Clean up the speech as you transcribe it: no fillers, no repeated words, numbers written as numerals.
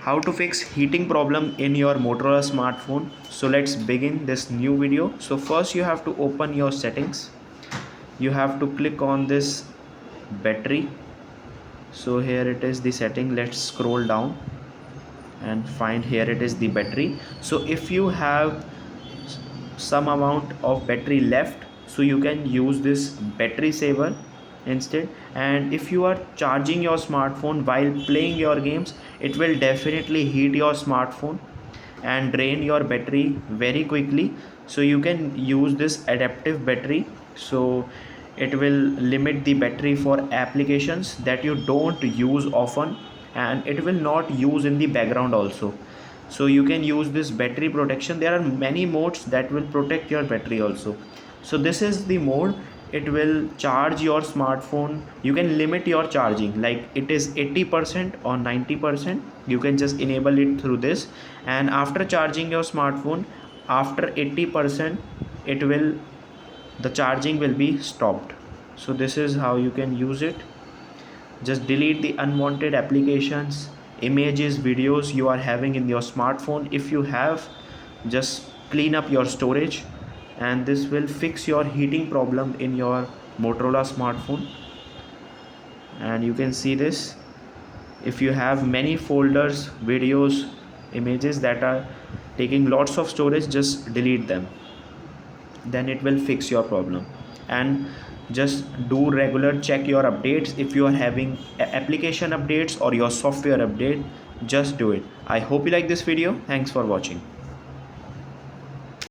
how to fix heating problem in your Motorola smartphone. So let's begin this new video. So first you have to open your settings. You have to click on this battery. So here it is, the setting. Let's scroll down and find, here it is, the battery. So if you have some amount of battery left, so you can use this battery saver instead. And if you are charging your smartphone while playing your games, it will definitely heat your smartphone and drain your battery very quickly. So you can use this adaptive battery. So it will limit the battery for applications that you don't use often, and it will not use in the background also. So you can use this battery protection. There are many modes that will protect your battery also. So this is the mode. It will charge your smartphone. You can limit your charging, like it is 80% or 90%. You can just enable it through this, and after charging your smartphone after 80%, the charging will be stopped. So this is how you can use it. Just delete the unwanted applications, images, videos you are having in your smartphone. If you have, just clean up your storage, and this will fix your heating problem in your Motorola smartphone. And you can see this. If you have many folders, videos, images that are taking lots of storage, just delete them. Then it will fix your problem. And just do regular check your updates. If you are having application updates or your software update, just do it. I hope you like this video. Thanks for watching.